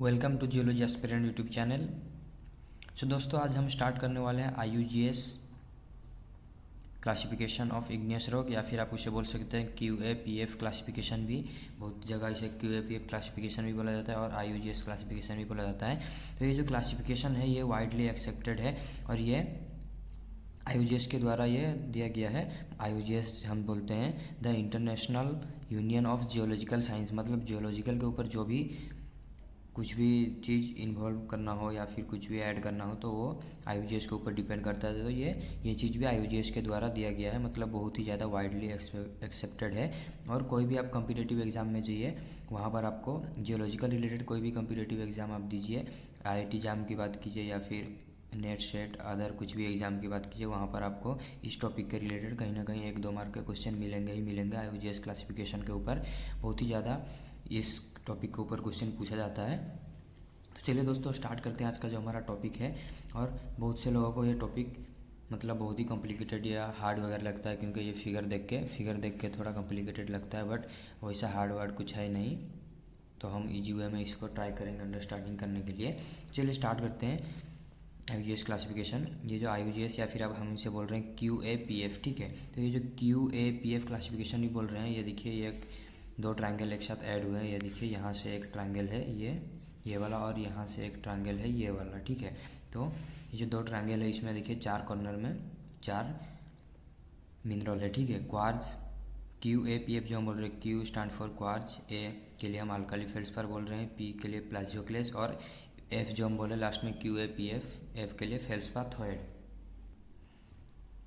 Welcome to geology aspirant YouTube channel. So दोस्तों, आज हम स्टार्ट करने वाले हैं IUGS classification of igneous rock, या फिर आप उसे बोल सकते हैं QAPF क्लासिफिकेशन भी। बहुत जगह इसे QAPF क्लासिफिकेशन भी बोला जाता है और IUGS क्लासिफिकेशन भी बोला जाता है। तो ये जो क्लासिफिकेशन है ये वाइडली एक्सेप्टेड है और ये IUGS के द्वारा ये दिया गया है। IUGS हम बोलते हैं the international union of geological science, मतलब जियोलॉजिकल के ऊपर जो भी कुछ भी चीज़ इन्वॉल्व करना हो या फिर कुछ भी ऐड करना हो तो वो IUGS के ऊपर डिपेंड करता है। तो ये चीज़ भी IUGS के द्वारा दिया गया है, मतलब बहुत ही ज़्यादा वाइडली एक्सेप्टेड है। और कोई भी आप कम्पिटिटिव एग्ज़ाम में जाइए, वहाँ पर आपको जियोलॉजिकल रिलेटेड कोई भी कम्पिटिटिव एग्ज़ाम आप दीजिए, IIT एग्ज़ाम की बात कीजिए या फिर नेट सेट अदर कुछ भी एग्ज़ाम की बात कीजिए, वहाँ पर आपको इस टॉपिक के रिलेटेड कहीं ना कहीं 1-2 मार्क के क्वेश्चन मिलेंगे ही मिलेंगे। IUGS क्लासिफिकेशन के ऊपर बहुत ही ज़्यादा इस टॉपिक के ऊपर क्वेश्चन पूछा जाता है। तो चलिए दोस्तों, स्टार्ट करते हैं आज का जो हमारा टॉपिक है। और बहुत से लोगों को ये टॉपिक मतलब बहुत ही कॉम्प्लिकेटेड या हार्ड वगैरह लगता है, क्योंकि ये फिगर देख के थोड़ा कॉम्प्लिकेटेड लगता है, बट वैसा हार्ड वर्ड कुछ है नहीं। तो हम इजी वे में इसको ट्राई करेंगे अंडरस्टैंडिंग करने के लिए। चलिए स्टार्ट करते हैं। IUGS क्लासिफिकेशन, ये जो IUGS या फिर अब हम इसे बोल रहे हैं QAPF, ठीक है। तो ये जो QAPF क्लासिफिकेशन भी बोल रहे हैं, ये देखिए ये 2 ट्रायंगल एक साथ ऐड हुए हैं। ये देखिए यहाँ से एक ट्रायंगल है ये वाला, और यहाँ से एक ट्रायंगल है ये वाला, ठीक है। तो ये जो 2 ट्रायंगल है इसमें देखिए 4 कॉर्नर में 4 मिनरल है, ठीक है। क्वार्ट्ज QAPF जो हम बोल रहे हैं, Q stand for quartz, A के लिए हम अल्काली फेल्डस्पार बोल रहे हैं, P के लिए प्लाजियोक्लेस, और F जो हम बोले लास्ट में QAPF, F के लिए फेल्डस्पाथोइड।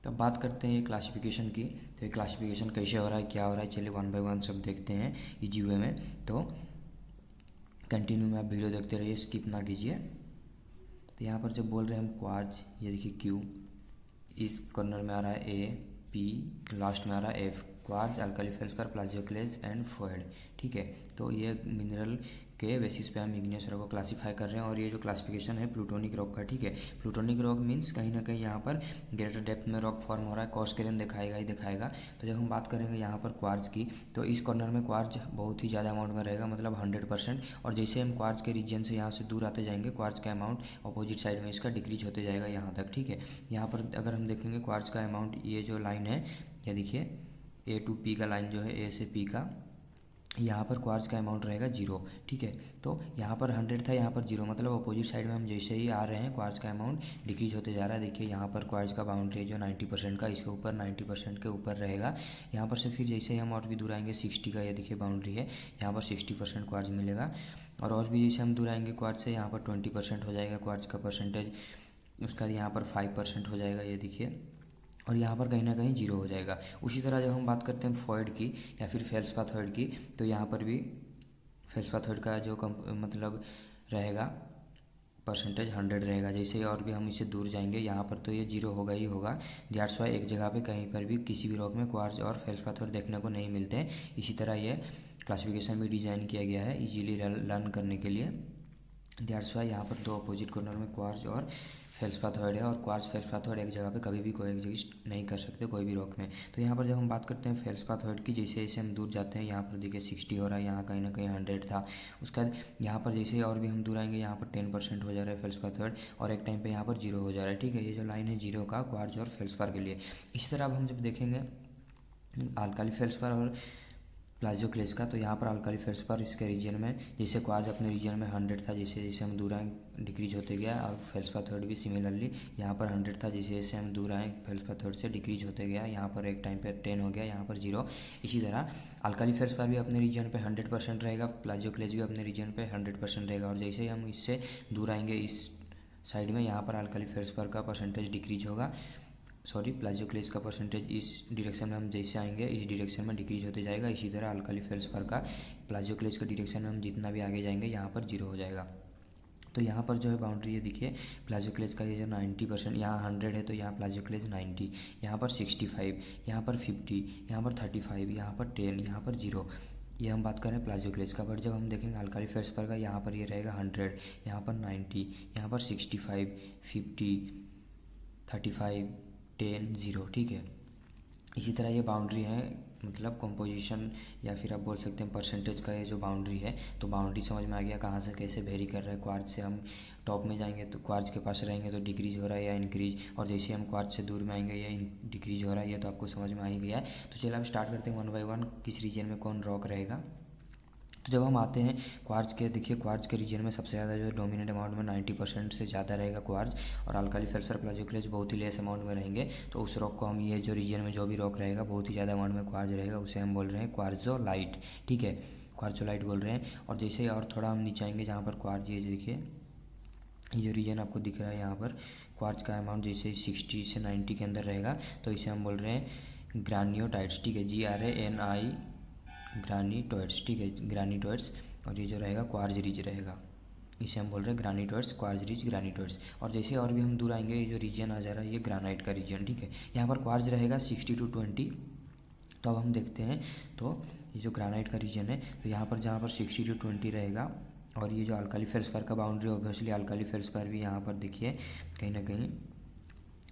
तो अब बात करते हैं ये क्लासिफिकेशन की। तो ये क्लासिफिकेशन कैसे हो रहा है, क्या हो रहा है, चलिए 1 बाय 1 सब देखते हैं इजी वे में। तो कंटिन्यू में आप वीडियो देखते रहिए, स्किप ना कीजिए। तो यहाँ पर जब बोल रहे हैं हम क्वार्ज, ये देखिए Q, इस कॉर्नर में आ रहा है A, P, लास्ट में आ रहा है F, quartz, alkali feldspar, plagioclase and foid, ठीक है। तो ये मिनरल के बेसिस पे हम इग्नियस रॉक को क्लासीफाई कर रहे हैं। और ये जो क्लासिफिकेशन है प्लूटोनिक रॉक का, ठीक है। प्लूटोनिक रॉक मीन्स कहीं ना कहीं यहाँ पर ग्रेटर डेप्थ में रॉक फॉर्म हो रहा है, कॉस्केरियन दिखाएगा ही दिखाएगा। तो जब हम बात करेंगे यहाँ पर क्वार्ज की, तो इस कॉर्नर में क्वार्ज बहुत ही ज़्यादा अमाउंट में रहेगा, मतलब 100%। और जैसे हम क्वार्ज के रीजन से यहाँ से दूर आते जाएंगे, क्वार्ज का अमाउंट अपोजिट साइड में इसका डिक्रीज होते जाएगा यहाँ तक, ठीक है। यहाँ पर अगर हम देखेंगे क्वार्ज का अमाउंट, ये जो लाइन है ये देखिए A to P का लाइन जो है, A से P का, यहाँ पर क्वार्ज का अमाउंट रहेगा 0, ठीक है। तो यहाँ पर 100 था, यहाँ पर 0, मतलब अपोजिट साइड में हम जैसे ही आ रहे हैं क्वार्ज का अमाउंट डिक्रीज होते जा रहा है। देखिए यहाँ पर क्वार्ज का बाउंड्री जो 90% का, इसके ऊपर 90% के ऊपर रहेगा। यहाँ पर से फिर जैसे ही हम और भी दूर आएंगे 60 का, ये देखिए बाउंड्री है, यहाँ पर 60% क्वार्ज मिलेगा। और भी जैसे हम दूर आएंगे क्वार्ज से, यहाँ पर 20% हो जाएगा क्वार्ज का परसेंटेज, उसका यहाँ पर 5% हो जाएगा, ये देखिए। और यहाँ पर कहीं ना कहीं 0 हो जाएगा। उसी तरह जब हम बात करते हैं फोइड की या फिर फेल्डस्पाथोइड की, तो यहाँ पर भी फेल्डस्पाथोइड का जो मतलब रहेगा परसेंटेज 100 रहेगा। जैसे और भी हम इससे दूर जाएंगे, यहाँ पर तो ये 0 होगा ही होगा। दैट्स वाई एक जगह पे कहीं पर भी किसी भी रॉक में क्वार्ज और फेल्डस्पाथोइड देखने को नहीं मिलते हैं। इसी तरह ये क्लासिफिकेशन भी डिज़ाइन किया गया है इजीली लर्न करने के लिए। दैट्स वाई यहाँ पर 2 अपोजिट कॉर्नर में क्वार्ज और फेल्डस्पाथोइड है, और क्वार्ज फेल्डस्पाथोइड एक जगह पे कभी भी कोएग्जिस्ट नहीं कर सकते कोई भी रॉक में। तो यहाँ पर जब हम बात करते हैं फेल्डस्पाथोइड की, जैसे जैसे हम दूर जाते हैं, यहाँ पर देखिए 60 हो रहा है, यहाँ कहीं ना कहीं 100 था। उसके बाद यहाँ पर जैसे और भी हम दूर आएंगे, यहाँ पर 10% हो जा रहा है फेल्डस्पाथोइड, और एक टाइम पर यहाँ पर 0 हो जा रहा है, ठीक है। ये जो लाइन है 0 का क्वार्ज और फेल्डस्पार के लिए। इस तरह अब हम जब देखेंगे अल्काली फेल्डस्पार और प्लाजियोक्लेस का, तो यहाँ पर अल्काली फेल्डस्पार इसके रीजन में, जैसे क्वार्ज अपने रीजन में 100 था, जैसे जैसे हम दूर आए डिक्रीज होते गया। और फेल्डस्पाथोइड भी सिमिलरली यहाँ पर 100 था, जैसे जैसे हम दूर आए फेल्डस्पाथोइड से डिक्रीज होते गया। यहाँ पर एक टाइम पे 10 हो गया, यहाँ पर 0। इसी तरह अल्काली फेल्डस्पार भी अपने रीजन पे 100% रहेगा, प्लाजियोक्लेस भी अपने रीजन पे 100% रहेगा। और जैसे ही हम इससे दूर आएंगे इस साइड में, यहाँ पर अल्काली फेल्डस्पार का परसेंटेज डिक्रीज होगा, प्लाजियोक्लेस का परसेंटेज इस डायरेक्शन में हम जैसे आएंगे इस डायरेक्शन में डिक्रीज होते जाएगा। इसी तरह अल्काली फेल्डस्पार का प्लाजियोक्लेस के डायरेक्शन में हम जितना भी आगे जाएंगे यहाँ पर 0 हो जाएगा। तो यहाँ पर जो है बाउंड्री है देखिए, प्लाजियोक्लेस का ये जो 90%, यहाँ 100 है तो यहाँ प्लाजियोक्लेस 90, यहाँ पर 65, यहाँ पर 50, यहाँ पर 35, यहाँ पर 10, यहाँ पर 0। ये हम बात करें प्लाजियोक्लेस का। बट जब हम देखेंगे अल्काली फेल्डस्पार का, यहाँ पर ये रहेगा 100, यहाँ पर 90, यहाँ पर 65, 50, 35, 10, 0, ठीक है। इसी तरह ये बाउंड्री है मतलब कंपोजिशन या फिर आप बोल सकते हैं परसेंटेज का ये जो बाउंड्री है, तो बाउंड्री समझ में आ गया कहाँ से कैसे वेरी कर रहा है। क्वार्ज से हम टॉप में जाएंगे तो क्वार्ज के पास रहेंगे तो डिक्रीज हो रहा है या इंक्रीज, और जैसे हम क्वार्ज से दूर में आएंगे या डिक्रीज हो रहा है, ये तो आपको समझ में आ ही गया है। तो चलिए हम स्टार्ट करते हैं 1 बाय 1 किस रीजन में कौन रॉक रहेगा। तो जब हम आते हैं क्वार्ज के, देखिए क्वार्ज के रीजन में सबसे ज़्यादा जो डोमिनेंट अमाउंट में 90% से ज़्यादा रहेगा क्वार्ज, और अल्काली फेल्सफर प्लाजियोक्लेज बहुत ही लेस अमाउंट में रहेंगे। तो उस रॉक को हम, ये जो रीजन में जो भी रॉक रहेगा बहुत ही ज़्यादा अमाउंट में क्वार्ज रहेगा, उसे हम बोल रहे हैं क्वार्जोलाइट। ठीक है, क्वार्जोलाइट बोल रहे हैं। और जैसे ही और थोड़ा हम नीचे आएंगे जहाँ पर क्वार्ज, ये देखिए ये रीजन आपको दिख रहा है, यहाँ पर क्वार्ज का अमाउंट जैसे 60 से 90 के अंदर रहेगा, तो इसे हम बोल रहे हैं ग्रानियोटाइट्स। ठीक है, GRANI ग्रानिटोइड्स। ठीक है, ग्रानिटोइड्स। और ये जो रहेगा क्वार्ज रिज रहेगा, इसे हम बोल रहे हैं ग्रानिटोइड्स, क्वार्ज रिज ग्रानिटोइड्स। और जैसे और भी हम दूर आएंगे, ये जो रीजन आ जा रहा है ये ग्रानाइट का रीजन। ठीक है, यहाँ पर क्वार्ज रहेगा 60 to 20। तो अब हम देखते हैं, तो ये जो ग्रानाइट का रीजन है, तो यहाँ पर जहाँ पर 60 to 20 रहेगा, और ये जो अल्काली फेल्सफायर का बाउंड्री, ऑब्वियसली अल्काली फेल्सफायर भी यहाँ पर देखिए कहीं ना कहीं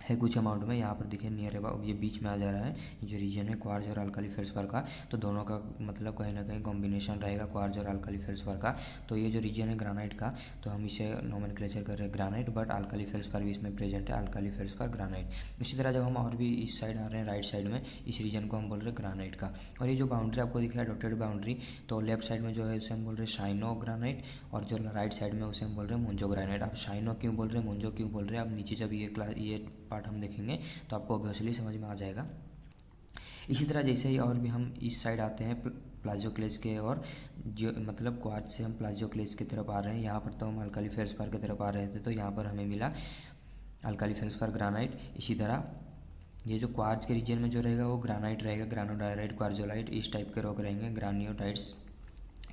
है कुछ अमाउंट में, यहाँ पर देखिए नियर अबाउट ये बीच में आ जा रहा है, ये जो रीजन है क्वार्ज और अल्काली फेल्सफायर का, तो दोनों का मतलब कहीं ना कहीं कॉम्बिनेशन रहेगा क्वार्ज और अल्काली फेल्सफायर का। तो ये जो रीजन है ग्रानाइट का, तो हम इसे नोमेनक्लेचर कर रहे हैं ग्रानाइट, बट अल्काली फेल्सफायर भी इसमें प्रेजेंट है, अल्काली फेल्सफायर ग्रानाइट। इसी तरह जब हम और भी इस साइड आ रहे हैं राइट साइड में, इस रीजन को हम बोल रहे हैं ग्रानाइट का। और ये जो बाउंड्री आपको दिख रहा है डॉटेड बाउंड्री, तो लेफ्ट साइड में जो है उसे हम बोल रहे हैं शाइनो ग्रानाइट, और जो राइट साइड में उसे हम बोल रहे हैं मोंजो ग्रानाइट। आप शाइनो क्यों बोल रहे हैं, मोंजो क्यों बोल रहे हैं, आप नीचे जब ये पार्ट हम देखेंगे तो आपको ऑब्वियसली समझ में आ जाएगा। इसी तरह जैसे ही और भी हम इस साइड आते हैं प्लाजियोक्लेज के, और जो मतलब क्वार्ज से हम प्लाजियोक्लेज की तरफ आ रहे हैं, यहाँ पर तो हम अल्काली फेल्सफायर की तरफ आ रहे थे, तो यहाँ पर हमें मिला अल्काली फेल्सफायर ग्रानाइट। इसी तरह ये जो क्वार्ज के रीजन में जो रहेगा वो ग्रानाइट रहेगा, ग्रानोडायराइट, क्वार्जोलाइट, इस टाइप के रॉक रहेंगे, ग्रानियोटाइट्स।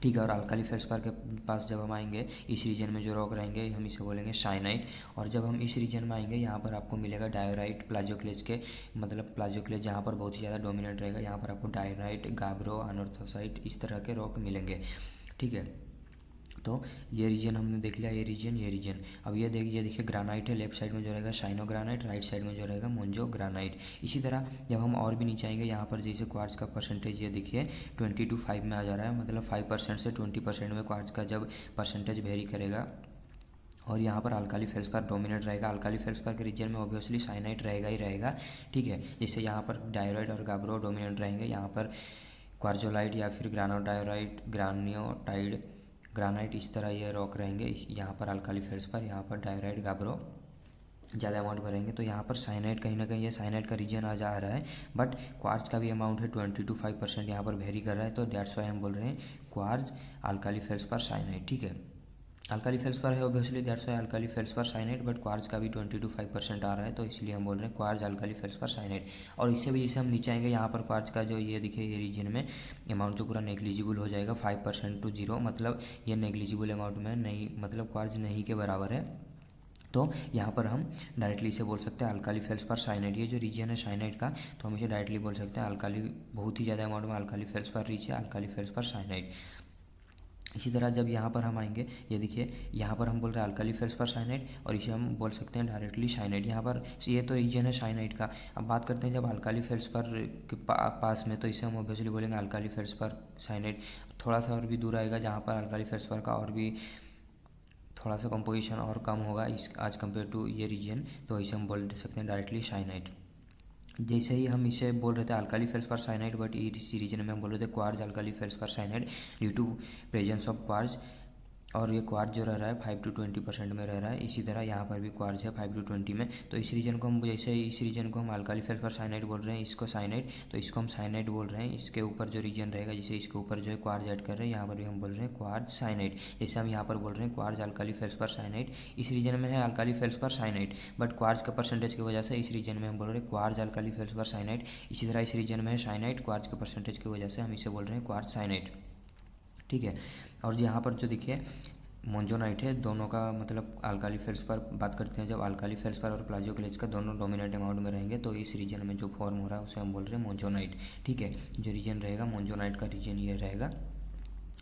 ठीक है, और अल्काली फेल्सफायर के पास जब हम आएंगे, इस रीजन में जो रॉक रहेंगे हम इसे बोलेंगे शाइनाइट। और जब हम इस रीजन में आएंगे, यहाँ पर आपको मिलेगा डायोराइट, प्लाजियोक्लेज के मतलब प्लाजियोक्लेज जहाँ पर बहुत ही ज़्यादा डोमिनेंट रहेगा, यहाँ पर आपको डायोराइट, गाब्रो, अनोर्थोसाइट, इस तरह के रॉक मिलेंगे। ठीक है, तो ये रीजन हमने देख लिया, ये रीजन। अब ये देखिए ग्रानाइट है, लेफ्ट साइड में जो रहेगा शाइनो ग्रानाइट, राइट साइड में जो रहेगा मोंजो ग्रानाइट। इसी तरह जब हम और भी नीचे आएंगे, यहाँ पर जैसे क्वार्ज का परसेंटेज ये देखिए 20 to 5 में आ जा रहा है, मतलब 5% से 20% में क्वार्ज का जब परसेंटेज वेरी करेगा। और यहाँ पर अल्काली फेल्सफायर डोमिनेट रहेगा, अल्काली फेल्सफायर के रीजन में ऑब्वियसली साइनाइट रहेगा ही रहेगा। ठीक है, जैसे यहाँ पर डायोराइट और गाब्रो डोमिनेट रहेंगे, यहाँ पर क्वार्जोलाइट या फिर ग्रानोडायोराइट, ग्रानियोटाइड, ग्रानाइट, इस तरह ये रॉक रहेंगे। यहाँ पर अल्काली फेल्सफायर, यहाँ पर डायोराइट, गाब्रो ज़्यादा अमाउंट में रहेंगे। तो यहाँ पर साइनाइट कहीं ना कहीं ये साइनाइट का रीजन आ जा रहा है, बट क्वार्ज का भी अमाउंट है 20 to 5% यहाँ पर वेरी कर रहा है, तो दैट्स वाई हम बोल रहे हैं क्वार्ज अल्काली फेल्सफायर साइनाइट। ठीक है, अल्काली फेल्सफायर है obviously, that's why alkali feldspar syenite, but quartz का भी 20 to 5% आ रहा है, तो इसलिए हम बोल रहे हैं क्वार्ज अल्काली फेल्सफायर साइनाइट। और इससे भी जैसे हम नीचे आएंगे, यहाँ पर क्वार्ज का जो ये देखिए ये रीजन में अमाउंट जो पूरा नेग्लिजिबल हो जाएगा, 5% to 0, मतलब ये नेग्लिजिबल अमाउंट में नहीं, मतलब क्वार्ज नहीं के बराबर है। तो यहाँ पर हम डायरेक्टली इसे बोल सकते हैं अल्काली फेल्सफायर साइनाइट। ये जो रीजन है साइनाइट का, तो हम इसे डायरेक्टली बोल सकते हैं अल्काली, बहुत ही ज़्यादा अमाउंट में अल्काली फेल्सफायर रिच है, अल्काली फेल्सफायर साइनाइट। इसी तरह जब यहाँ पर हम आएंगे, ये देखिए यहाँ पर हम बोल रहे हैं अल्काली फेल्सफायर साइनाइट, और इसे हम बोल सकते हैं डायरेक्टली साइनाइट। यहाँ पर ये तो रीजन है साइनाइट का। अब बात करते हैं जब अल्काली फेल्सफायर के पास में, तो इसे हम ऑब्वियसली बोलेंगे अल्काली फेल्सफायर साइनाइट। थोड़ा सा और भी दूर आएगा, जहाँ पर अल्काली फेल्सफायर का और भी थोड़ा सा कंपोजिशन और कम होगा इस आज कम्पेयर टू ये रीजन, तो इसे हम बोल सकते हैं डायरेक्टली साइनाइट। जैसे ही हम इसे बोल रहे थे अल्काली फेल्सफायर साइनाइट, बट इसी रीजन में हम बोल रहे थे quartz alkali feldspar syenite due to presence of quartz. और ये क्वार्ज जो रह रहा है 5 to 20% में रह रहा है। इसी तरह यहाँ पर भी क्वार्ज है 5 to 20 में। तो इस रीजन को हम, जैसे इस रीजन को हम अल्काली फेल्सफायर साइनाइट बोल रहे हैं, इसको साइनाइट, तो इसको हम साइनाइट बोल रहे हैं। इसके ऊपर जो रीजन रहेगा, जैसे इसके ऊपर जो है क्वार्ज ऐड कर रहे हैं, यहाँ पर भी हम बोल रहे हैं क्वार्ज साइनाइट। जैसे हम यहाँ पर बोल रहे हैं क्वार्ज अल्काली फेल्सफायर साइनाइट, इस रीजन में है alkali feldspar syenite, but quartz का परसेंटेज की वजह से इस रीजन में हम बोल रहे हैं क्वार्ज अल्काली फेल्सफायर साइनाइट। इसी तरह इस रीजन में है साइनाइट, क्वार्ज के परसेंटेज की वजह से हम इसे बोल रहे हैं क्वार्ज साइनाइट। ठीक है, और यहाँ पर जो देखिए मोंजोनाइट है, दोनों का मतलब अल्काली फेल्सफायर बात करते हैं, जब अल्काली फेल्सफायर और प्लाजियोक्लेज का दोनों डोमिनेंट अमाउंट में रहेंगे, तो इस रीजन में जो फॉर्म हो रहा है उसे हम बोल रहे हैं मोंजोनाइट। ठीक है, जो रीजन रहेगा मोंजोनाइट का रीजन ये रहेगा,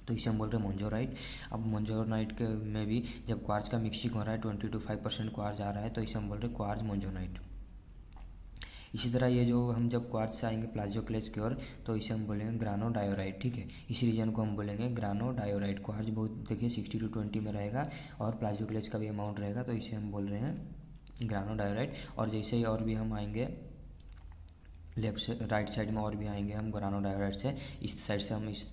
तो इसे हम बोल रहे हैं मोंजोराइट। अब मोंजोनाइट के में भी जब क्वार्ज का मिक्सिंग हो रहा है 20 to 5% क्वार्ज आ रहा है, तो इसे हम बोल रहे हैं क्वार्ज मोंजोनाइट। इसी तरह ये जो हम जब क्वार्ट्ज से आएंगे प्लाजियोक्लेज की ओर तो इसे हम बोलेंगे ग्रानोडायोराइट, ठीक है। इस रीजन को हम बोलेंगे ग्रानोडायोराइट। क्वार्ट्ज बहुत देखिए 60 to 20 में रहेगा और प्लाजियोक्लेज का भी अमाउंट रहेगा, तो इसे हम बोल रहे हैं ग्रानोडायोराइट। और जैसे ही और भी हम आएंगे लेफ्ट से राइट साइड में और भी आएंगे हम ग्रानोडायोराइट से, इस साइड से हम इस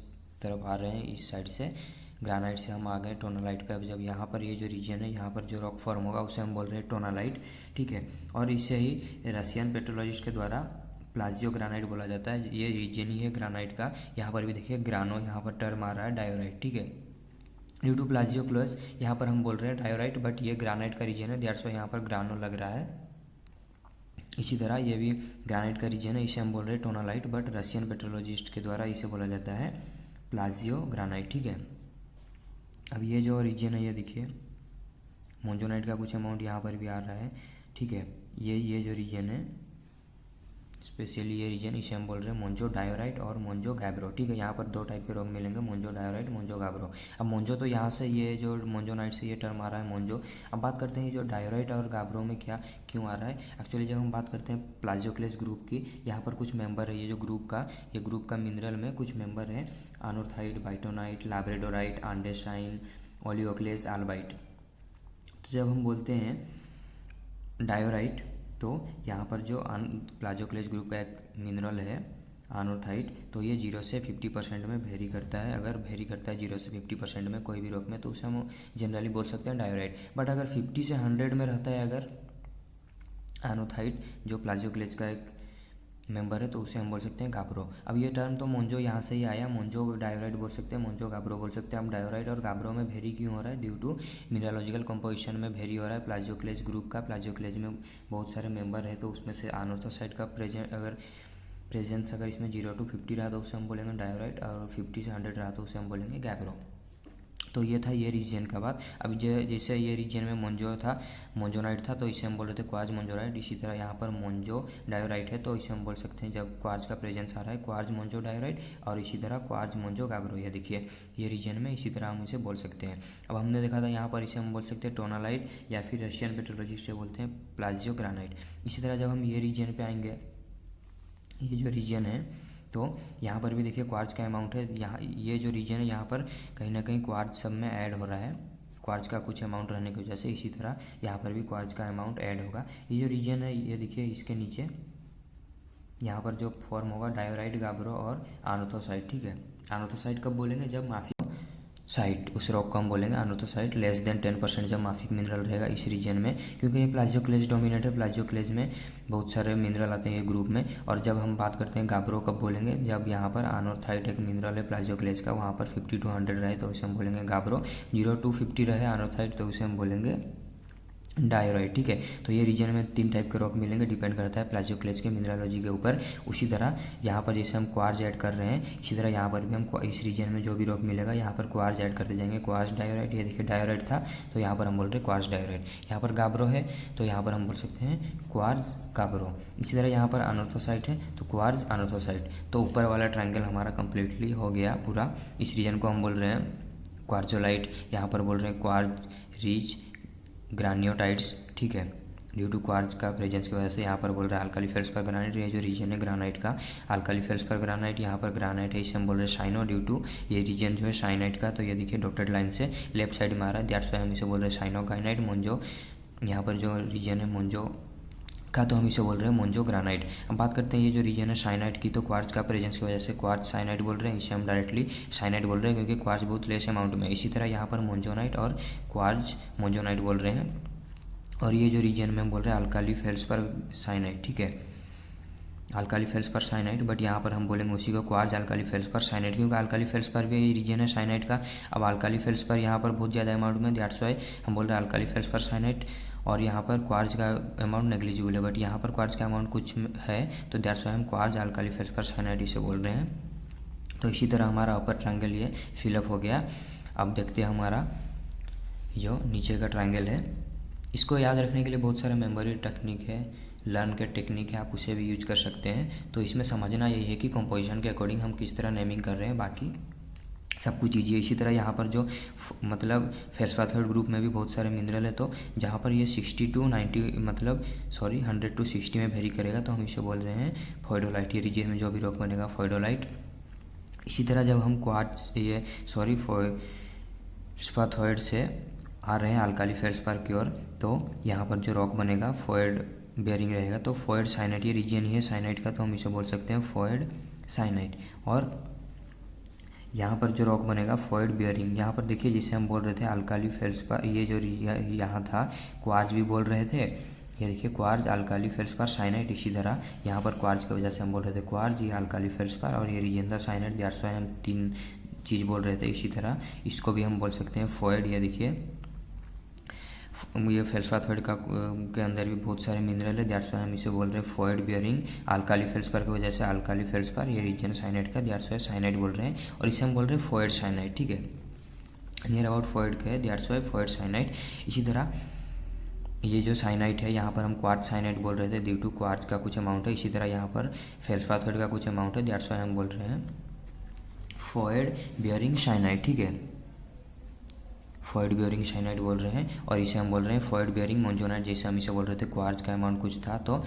तरफ आ रहे हैं, इस साइड से ग्रानाइट से हम आ गए टोनालाइट पे। अब जब यहाँ पर ये जो रीजन है यहाँ पर जो रॉक फॉर्म होगा उसे हम बोल रहे हैं टोनालाइट, ठीक है। और इसे ही रशियन पेट्रोलॉजिस्ट के द्वारा प्लाजियो ग्रानाइट बोला जाता है। ये रीजन ही है ग्रानाइट का। यहाँ पर भी देखिए ग्रानो यहाँ पर टर्म आ रहा है डायोराइट, ठीक है। ड्यू टू प्लाजियोक्लेज यहाँ पर हम बोल रहे हैं डायोराइट, बट ये ग्रानाइट का रीजन है, दैट्स वाई यहाँ पर ग्रानो लग रहा है। इसी तरह ये भी ग्रानाइट का रीजन है, इसे हम बोल रहे हैं टोनालाइट, बट रशियन पेट्रोलॉजिस्ट के द्वारा इसे बोला जाता है प्लाजियो ग्रानाइट, ठीक है। अब ये जो रीजन है ये देखिए मोंजोनाइट का कुछ अमाउंट यहाँ पर भी आ रहा है, ठीक है। ये जो रीजन है स्पेशली ये रीजन, इसे हम बोल रहे हैं मोंजो डायोराइट और मोंजो गैब्रो, ठीक है। यहाँ पर दो टाइप के रॉक मिलेंगे, मोंजो डायोराइट, मोंजो गैब्रो। अब मोंजो तो यहाँ से ये जो मोंजोनाइट से ये टर्म आ रहा है मोंजो। अब बात करते हैं जो डायोराइट और गैब्रो में क्या क्यों आ रहा है। एक्चुअली जब हम बात करते हैं प्लाजियोक्लेज ग्रुप की, यहाँ पर कुछ मेंबर है, ये जो ग्रुप का मिनरल में कुछ मेंबर है, अनोर्थाइट, बाइटोनाइट, लैब्रेडोराइट, आंडेसाइन, ओलियोक्लेज, आल्बाइट। तो जब हम बोलते हैं डायोराइट तो यहाँ पर जो प्लाजियोक्लेज ग्रुप का एक मिनरल है अनोर्थाइट, तो ये 0 से 50% में वेरी करता है। अगर वेरी करता है 0 से 50% में कोई भी रॉक में, तो उसे हम जनरली बोल सकते हैं डायोराइट। बट अगर 50 से 100 में रहता है अगर अनोर्थाइट जो प्लाजियोक्लेज का एक मेंबर है, तो उसे हम बोल सकते हैं गाब्रो। अब ये टर्म तो मोंजो यहाँ से ही आया, मोंजो डायोराइट बोल सकते हैं, मोंजो गाब्रो बोल सकते हैं। हम डायोराइट और गाब्रो में वेरी क्यों हो रहा है, ड्यू टू मिनरलोजिकल कंपोजिशन में वेरी हो रहा है प्लाजियोक्लेज ग्रुप का। प्लाजियोक्लेज में बहुत सारे मेंबर है, तो उसमें से अनोर्थोसाइट का प्रेजेंस अगर इसमें 0 to 50 रहा तो उसे हम बोलेंगे डायोराइट, और 50 से 100 रहा तो उसे हम बोलेंगे गैब्रो। तो ये था ये रीजन का बात। अब जैसे ये रीजन में मोंजोनाइट था तो इसे हम बोल रहे थे क्वार्ज मोंजोनाइट। इसी तरह यहाँ पर मोंजो डायोराइट है तो इसे हम बोल सकते हैं जब क्वार्ज का प्रेजेंस आ रहा है क्वार्ज मोंजो डायोराइट, और इसी तरह क्वार्ज मोंजो गैब्रो। ये देखिए ये रीजन में इसी तरह हम इसे बोल सकते हैं। अब हमने देखा था यहाँ पर इसे हम बोल सकते हैं टोनालाइट, या फिर रशियन पेट्रोलॉजिस्ट से बोलते हैं प्लाजियो ग्रानाइट। इसी तरह जब हम ये रीजन पे आएंगे, ये जो रीजन है तो यहाँ पर भी देखिए क्वार्ज का अमाउंट है। यहाँ ये जो रीजन है यहाँ पर कहीं ना कहीं क्वार्ज सब में ऐड हो रहा है, क्वार्ज का कुछ अमाउंट रहने की वजह से। इसी तरह यहाँ पर भी क्वार्ज का अमाउंट ऐड होगा। ये जो रीजन है ये देखिए इसके नीचे यहाँ पर जो फॉर्म होगा डायोराइट, गाब्रो और अनोर्थोसाइट, ठीक है। अनोर्थोसाइट कब बोलेंगे, जब माफिक साइट, उस रॉक को हम बोलेंगे अनोर्थोसाइट लेस देन 10% जब माफिक मिनरल रहेगा इस रीजन में, क्योंकि ये प्लाजियोक्लेज डोमिनेट है। प्लाजियोक्लेज में बहुत सारे मिनरल आते हैं ये ग्रुप में। और जब हम बात करते हैं गाब्रो कब बोलेंगे, जब यहाँ पर अनोर्थाइट एक मिनरल है प्लाजियोक्लेज का, वहाँ पर 50 to 100 रहे तो उसे हम बोलेंगे गाब्रो। 0 to 50 रहे अनोर्थाइट तो उसे हम बोलेंगे डायोराइट, ठीक है। तो ये रीजन में 3 टाइप के रॉक मिलेंगे, डिपेंड करता है प्लाजियोक्लेज के मिनरलोजी के ऊपर। उसी तरह यहाँ पर जैसे हम क्वार्ज ऐड कर रहे हैं, इसी तरह यहाँ पर भी हम इस रीजन में जो भी रॉक मिलेगा यहाँ पर क्वार्ज ऐड करते जाएंगे। क्वार्ज डायोराइट, ये देखिए डायोराइट था तो यहाँ पर हम बोल रहे हैं क्वार्ज डायोराइट। यहाँ पर गाब्रो है तो यहाँ पर हम बोल सकते हैं क्वार्ज गाब्रो। इसी तरह यहाँ पर अनोर्थोसाइट है तो क्वार्ज अनोर्थोसाइट। तो ऊपर वाला ट्रायंगल हमारा कंप्लीटली हो गया पूरा। इस रीजन को हम बोल रहे हैं क्वार्जोलाइट, यहाँ पर बोल रहे हैं क्वार्ज रिच ग्रानियोटाइड्स, ठीक है। ड्यू टू क्वार्ज का प्रेजेंस की वजह से यहाँ पर बोल रहे हैं अल्काली फेल्सपर ग्रानाइट। ये जो रीजन है ग्रानाइट का अल्काली फेल्सपर ग्रानाइट, यहाँ पर ग्रानाइट है इसे हम बोल रहे हैं शाइनो, ड्यू टू ये रीजन जो है शाइनाइट का। तो ये देखिए डॉटेड लाइन से लेफ्ट साइड में आ रहा है, दैट्स वाई हम इसे बोल रहे हैं शाइनोगाइनाइट। मोंजो यहाँ पर जो रीजन है मोंजो का तो हम इसे बोल रहे हैं मोंजो ग्रानाइट। अब बात करते हैं ये जो रीजन है साइनाइट की, तो क्वार्ज का प्रेजेंस की वजह से क्वार्ज साइनाइट बोल रहे हैं, इसे हम डायरेक्टली साइनाइट बोल रहे हैं क्योंकि क्वार्ज बहुत लेस अमाउंट में। इसी तरह यहाँ पर मोंजोनाइट और क्वार्ज मोंजोनाइट बोल रहे हैं। और ये जो रीजन में हम बोल रहे हैं अल्काली फेल्सपर साइनाइट, ठीक है, अल्काली फेल्सपर साइनाइट। बट यहाँ पर हम बोलेंगे उसी को क्वार्ज अल्काली फेल्सपर साइनाइट, क्योंकि अल्काली फेल्सपर भी रीजन है साइनाइट का। अब अल्काली फेल्सपर यहाँ पर बहुत ज़्यादा अमाउंट में, दैट्स वाई हम बोल रहे हैं अल्काली फेल्सपर साइनाइट। और यहाँ पर क्वार्ज का अमाउंट नेग्लिजिबल है, बट यहाँ पर क्वार्ज का अमाउंट कुछ है तो दैट्स वाई हम क्वार्ज अल्काली फेल्सपर साइनाइट इसे बोल रहे हैं। तो इसी तरह हमारा अपर ट्रायंगल ये फिलअप हो गया। अब देखते हैं हमारा जो नीचे का ट्रायंगल है, इसको याद रखने के लिए बहुत सारे मेमोरी टेक्निक है, लर्न के टेक्निक है, आप उसे भी यूज कर सकते हैं। तो इसमें समझना यही है कि कंपोजिशन के अकॉर्डिंग हम किस तरह नेमिंग कर रहे हैं, बाकी सब कुछ ईजी है। इसी तरह यहाँ पर जो मतलब फेल्सपाथोइड ग्रुप में भी बहुत सारे मिनरल है, तो जहाँ पर ये 60 to 90 मतलब 100 to 60 में वेरी करेगा तो हम इसे बोल रहे हैं फोइडोलाइट। ये रीजन में जो भी रॉक बनेगा फोइडोलाइट। इसी तरह जब हम फेल्सपाथोइड से आ रहे हैं अल्काली फेल्सपार की ओर, तो यहाँ पर जो रॉक बनेगा फोइड बेयरिंग रहेगा, तो फोइड साइनाइट ये रीजन ही है साइनाइट का, तो हम इसे बोल सकते हैं फोइड साइनाइट। और यहाँ पर जो रॉक बनेगा फोइड बेयरिंग, यहाँ पर देखिए जिसे हम बोल रहे थे अल्काली फेल्सपार, ये जो यहाँ था क्वार्ज भी बोल रहे थे, ये देखिए क्वार्ज अल्काली फेल्सपार साइनाइट। इसी तरह यहाँ पर क्वार्ज की वजह से हम बोल रहे थे क्वार्ज, ये अल्काली फेल्सपार और ये रीजन था साइनाइट, दैट्स व्हाई हम 3 चीज़ बोल रहे थे। इसी तरह इसको भी हम बोल सकते हैं फोइड। ये देखिए ये फेल्सपाथोइड के अंदर भी बहुत सारे मिनरल है, दैट्स व्हाई हम इसे बोल रहे हैं फोइड बियरिंग। अल्काली फेल्सपार की वजह से अल्काली फेल्सपार, ये रीजन साइनाइट का, दैट्स व्हाई साइनाइट बोल रहे हैं, और इसे हम बोल रहे हैं फोइड साइनाइट। ठीक है, नियर अबाउट फोइड का है, दैट्स व्हाई फोइड साइनाइट। इसी तरह ये जो साइनाइट है यहाँ पर हम क्वार्ट्ज साइनाइट बोल रहे थे ड्यू टू क्वार्ट्ज का कुछ अमाउंट है। इसी तरह यहाँ पर फेल्सपाथोइड का कुछ अमाउंट है, दैट्स व्हाई हम बोल रहे हैं फोइड बियरिंग साइनाइट। ठीक है, फोइड बियरिंग साइनाइड बोल रहे हैं, और इसे हम बोल रहे हैं फोइड बियरिंग मोन्जोनाइट। जैसे हम इसे बोल रहे थे क्वार्ज का अमाउंट कुछ था, तो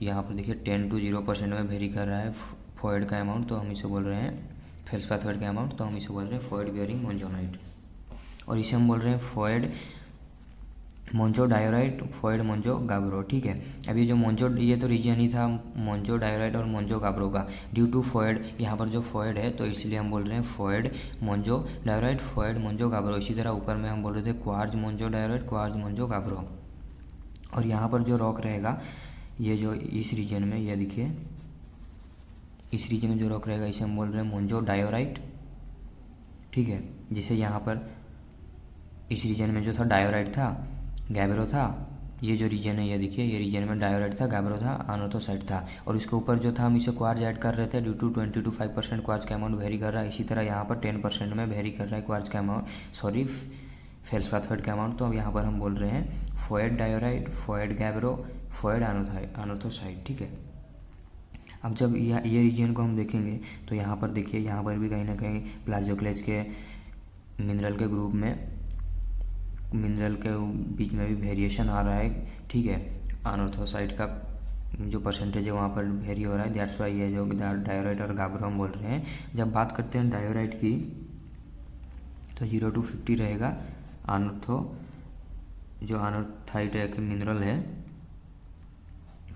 यहाँ पर देखिए 10 to 0% में वेरी कर रहा है फोइड का अमाउंट, तो हम इसे बोल रहे हैं फेल्सपाथोइड का अमाउंट, तो हम इसे बोल रहे हैं फोइड बियरिंग मोन्जोनाइट। और इसे हम बोल रहे हैं फोइड मोन्जो डायोराइट, फोइड मोन्जो गाब्रो। ठीक है, अब ये जो मोन्जो, ये तो रीजन ही था मोन्जो डायोराइट और मोन्जो गाब्रो का, ड्यू टू फोइड, यहाँ पर जो फोइड है तो इसलिए हम बोल रहे हैं फोइड मोन्जो डायोराइट, फोइड मोन्जो गाब्रो। इसी तरह ऊपर में हम बोल रहे थे क्वार्ज मोन्जो डायोराइट, क्वार्ज मोन्जो गाब्रो। और यहाँ पर जो रॉक रहेगा, ये जो इस रीजन में, ये देखिए इस रीजन में जो रॉक रहेगा इसे हम बोल रहे हैं मोन्जो डायोराइट। ठीक है, जिसे यहाँ पर इस रीजन में जो था डायोराइट था, गैब्रो था, ये जो रीजन है ये देखिए, ये रीजन में डायोराइट था, गैब्रो था, अनोथोसाइट था, और इसके ऊपर जो था हम इसे क्वार्ज ऐड कर रहे थे ड्यू टू 20 to 5% क्वार्ज का अमाउंट वेरी कर रहा है। इसी तरह यहाँ पर 10% में वेरी कर रहा है क्वार्ज का अमाउंट, फेल्सपाथोइड का अमाउंट, तो अब यहाँ पर हम बोल रहे हैं फोइड डायोराइट, फोइड गैब्रो, फोइड अनोथोसाइट। ठीक है, अब जब ये रीजन को हम देखेंगे तो यहाँ पर देखिए, यहाँ पर भी कहीं ना कहीं प्लाजियोक्लेज के मिनरल के ग्रुप में, मिनरल के बीच में भी वेरिएशन आ रहा है। ठीक है, अनोथोसाइट का जो परसेंटेज है वहाँ पर वेरी हो रहा है, दैट्स व्हाई ये जो डायोराइट और गाब्रो हम बोल रहे हैं। जब बात करते हैं डायोराइट की तो 0 to 50 रहेगा जो अनोथाइट एक मिनरल है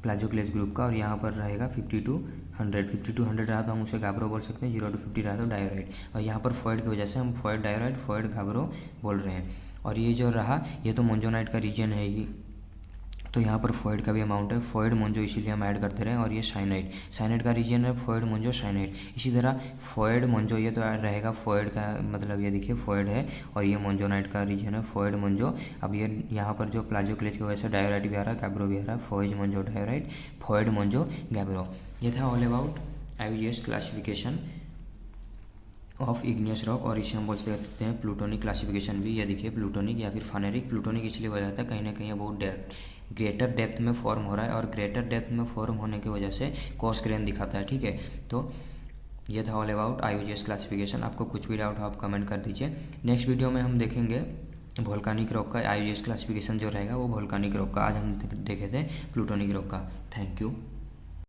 प्लाजियोक्लेज ग्रुप का, और यहाँ पर रहेगा 50 to 100 रहा तो हम उसे गाब्रो बोल सकते हैं, 0 to 50 रहा तो डायोराइट। और यहाँ पर फोइड की वजह से हम फोइड डायोराइट, फोइड गाब्रो बोल रहे हैं। और ये जो रहा, ये तो मोन्जोनाइट का रीजन है ही, तो यहाँ पर फोइड का भी अमाउंट है, फोइड मोन्जो, इसीलिए हम ऐड करते रहे। और ये साइनाइट का रीजन है फोइड मोन्जो साइनाइट। इसी तरह फोइड मोन्जो, ये तो ऐड रहेगा फोइड का, मतलब ये देखिए फोइड है, और ये मोन्जोनाइट का रीजन है फोइड मोन्जो। अब ये यहाँ पर जो प्लाजियोक्लेज की वजह से डायोराइट भी आ रहा है, गैब्रो भी आ रहा है, फोइड मोन्जो डायोराइट, फोइड मोन्जो गैब्रो। ये था all about IUGS classification of igneous rock, और इसे हम बोल सकते हैं प्लूटोनिक क्लासिफिकेशन भी। ये देखिए प्लूटोनिक या फिर फानेरिक, प्लूटोनिक इसलिए हो जाता है कहीं ना कहीं बहुत ग्रेटर डेप्थ में फॉर्म हो रहा है, और ग्रेटर डेप्थ में फॉर्म होने की वजह से कॉस ग्रेन दिखाता है। ठीक है, तो ये था ऑल अबाउट IUGS क्लासिफिकेशन। आपको कुछ भी डाउट हो आप कमेंट कर दीजिए। नेक्स्ट वीडियो में हम देखेंगे वोल्कानिक रॉक का IUGS क्लासिफिकेशन जो रहेगा वो वोल्कानिक रॉक का, आज हम देखे थे प्लूटोनिक रॉक का। Thank you.